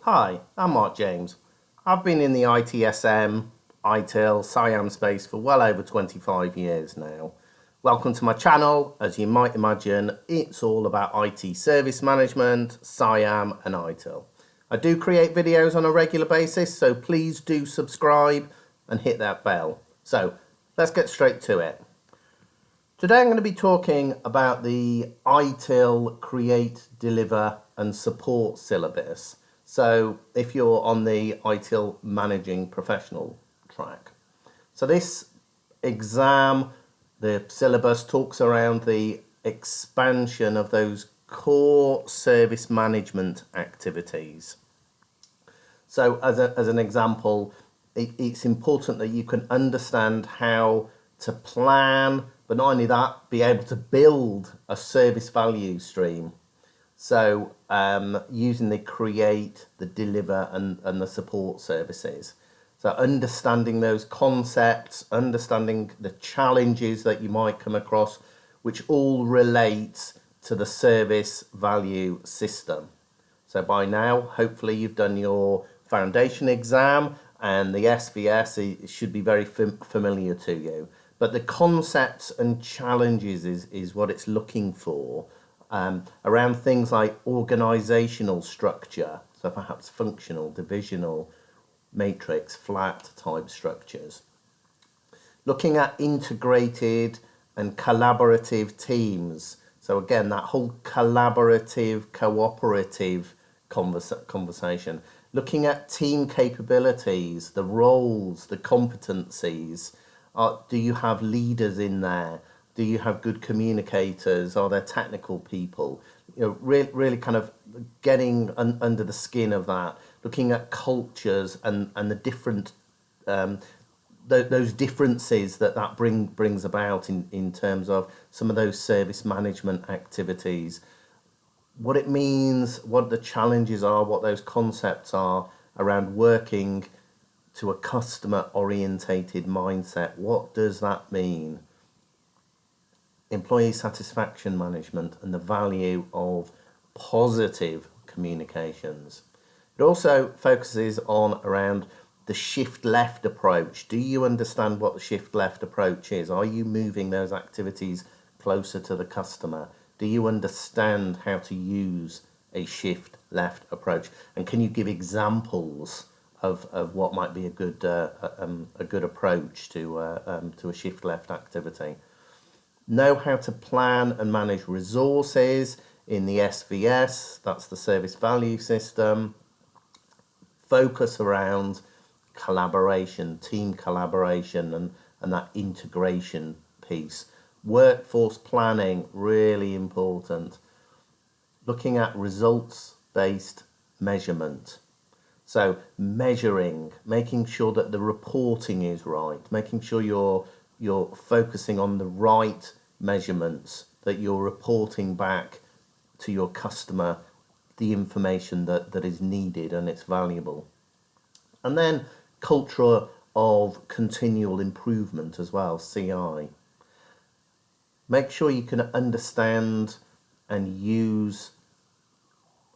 Hi, I'm Mark James. I've been in the ITSM, ITIL, SIAM space for well over 25 years now. Welcome to my channel. As you might imagine, it's all about IT service management, SIAM and ITIL. I do create videos on a regular basis, so please do subscribe and hit that bell. So let's get straight to it. Today I'm going to be talking about the ITIL create, deliver and support syllabus. So if you're on the ITIL managing professional track. So this exam, the syllabus talks around the expansion of those core service management activities. So as an example, it's important that you can understand how to plan, but not only that, be able to build a service value stream. So using the create, the deliver and the support services. So understanding those concepts, understanding the challenges that you might come across, which all relate to the service value system. So by now, hopefully you've done your foundation exam and the SVS should be very familiar to you. But the concepts and challenges is what it's looking for. Around things like organizational structure, so perhaps functional, divisional, matrix, flat type structures. Looking at integrated and collaborative teams. So again, that whole collaborative, cooperative conversation. Looking at team capabilities, the roles, the competencies. Do you have leaders in there? Do you have good communicators? Are there technical people? You know, really kind of getting under the skin of that, looking at cultures and the different, those differences that brings about in terms of some of those service management activities. What it means, what the challenges are, what those concepts are around working to a customer orientated mindset. What does that mean? Employee satisfaction management and the value of positive communications. It also focuses on around the shift left approach. Do you understand what the shift left approach is? Are you moving those activities closer to the customer? Do you understand how to use a shift left approach? And can you give examples of what might be a good approach to a shift left activity? Know how to plan and manage resources in the SVS, that's the service value system. Focus around collaboration, team collaboration and that integration piece. Workforce planning, really important. Looking at results-based measurement. So measuring, making sure that the reporting is right, making sure you're focusing on the right measurements, that you're reporting back to your customer the information that is needed and it's valuable. And then culture of continual improvement as well, CI. Make sure you can understand and use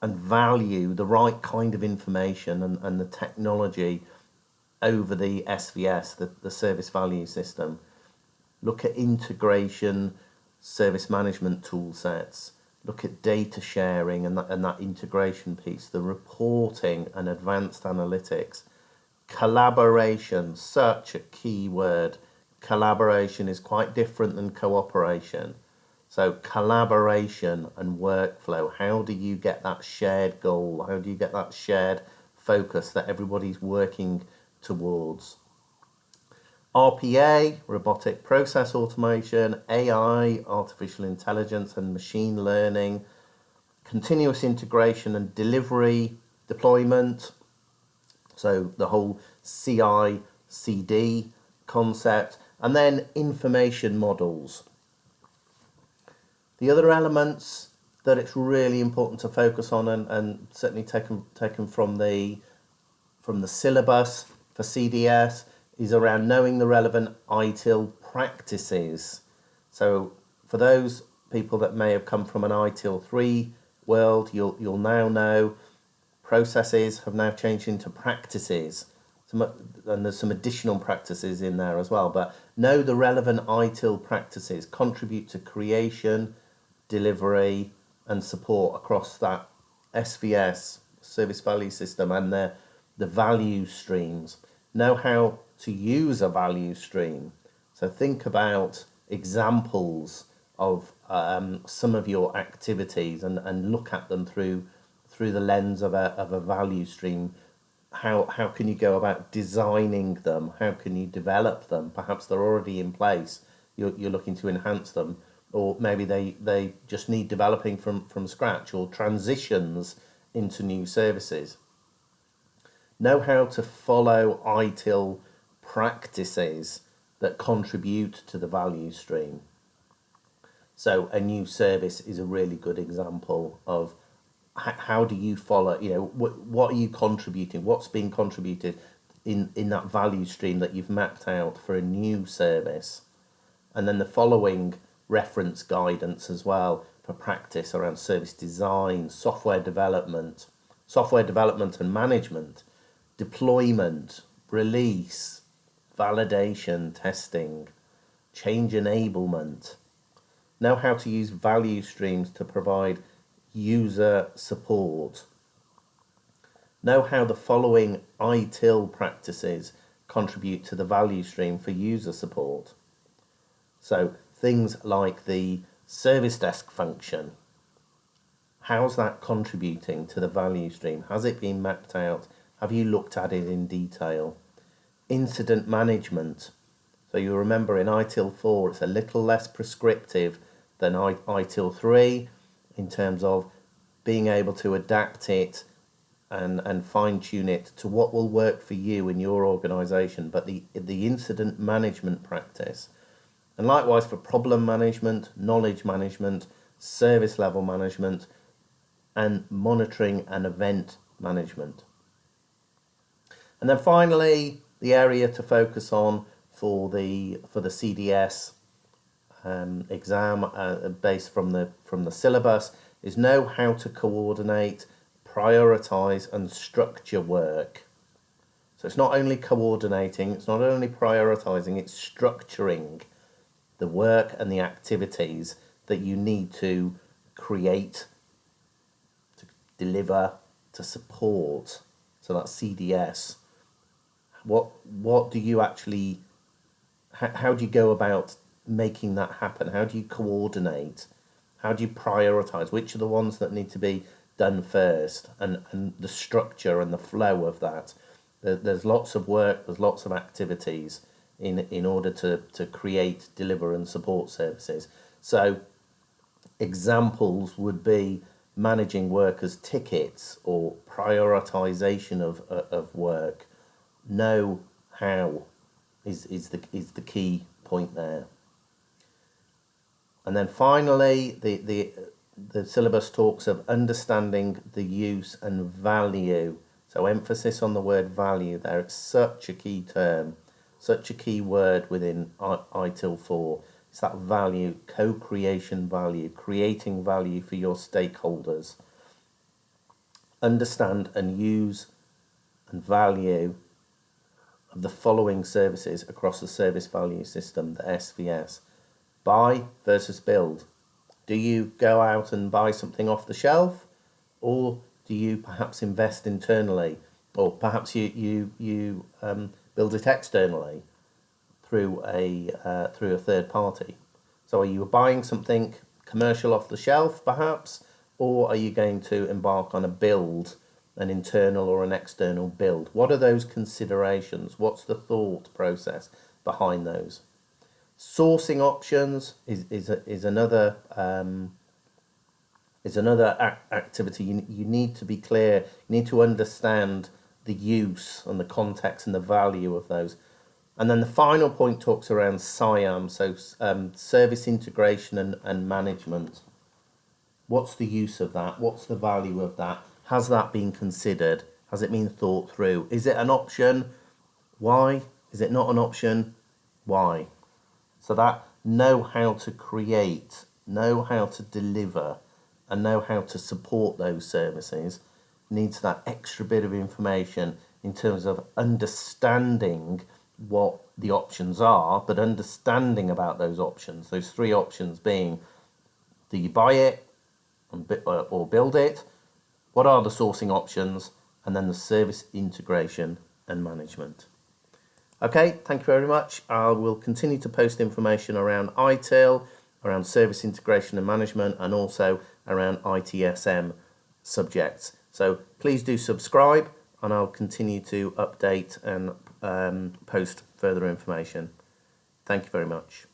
and value the right kind of information and the technology over the SVS, the service value system. Look at integration, service management tool sets. Look at data sharing and that integration piece, the reporting and advanced analytics. Collaboration, such a key word. Collaboration is quite different than cooperation. So collaboration and workflow, how do you get that shared goal? How do you get that shared focus that everybody's working towards? RPA, robotic process automation, AI, artificial intelligence and machine learning, continuous integration and delivery, deployment, so the whole CI/CD concept, and then information models. The other elements that it's really important to focus on and certainly taken from the syllabus for CDS is around knowing the relevant ITIL practices. So for those people that may have come from an ITIL4 world, you'll now know processes have now changed into practices. And there's some additional practices in there as well. But know the relevant ITIL practices, contribute to creation, delivery and support across that SVS, service value system, and the value streams. Know how to use a value stream. So think about examples of some of your activities and look at them through the lens of a value stream. How can you go about designing them? How can you develop them? Perhaps they're already in place. You're looking to enhance them, or maybe they just need developing from scratch, or transitions into new services. Know how to follow ITIL practices that contribute to the value stream. So a new service is a really good example of how do you follow, what are you contributing, what's being contributed in that value stream that you've mapped out for a new service. And then the following reference guidance as well for practice around service design, software development and management, deployment, release, validation, testing, change enablement. Know how to use value streams to provide user support. Know how the following ITIL practices contribute to the value stream for user support. So things like the service desk function. How's that contributing to the value stream? Has it been mapped out? Have you looked at it in detail? Incident management. So you remember in ITIL4 it's a little less prescriptive than ITIL3 in terms of being able to adapt it and fine-tune it to what will work for you in your organisation. But the incident management practice, and likewise for problem management, knowledge management, service level management, and monitoring and event management. And then finally, the area to focus on for the CDS exam based from the syllabus is know how to coordinate, prioritize and structure work. So it's not only coordinating, it's not only prioritizing, it's structuring the work and the activities that you need to create, to deliver, to support. So that's CDS. What do you actually, how do you go about making that happen? How do you coordinate? How do you prioritize? Which are the ones that need to be done first, and the structure and the flow of that? There's lots of work, there's lots of activities in order to create, deliver and support services. So examples would be managing workers' tickets or prioritization of work. Know how is the key point there. And then finally, the syllabus talks of understanding the use and value. So emphasis on the word value there. It's such a key term, such a key word within ITIL4. It's that value, co-creation value, creating value for your stakeholders. Understand and use and value of the following services across the service value system, the SVS. Buy versus build. Do you go out and buy something off the shelf, or do you perhaps invest internally, or perhaps you build it externally through a third party? So are you buying something commercial off the shelf perhaps, or are you going to embark on a build, an internal or an external build? What are those considerations? What's the thought process behind those? Sourcing options is another activity. You need to be clear. You need to understand the use and the context and the value of those. And then the final point talks around SIAM, so service integration and management. What's the use of that? What's the value of that? Has that been considered? Has it been thought through? Is it an option? Why? Is it not an option? Why? So that know how to create, know how to deliver, and know how to support those services needs that extra bit of information in terms of understanding what the options are, but understanding about those options. Those three options being, do you buy it or build it? What are the sourcing options? And then the service integration and management. Okay, thank you very much. I will continue to post information around ITIL, around service integration and management, and also around ITSM subjects. So please do subscribe, and I'll continue to update and post further information. Thank you very much.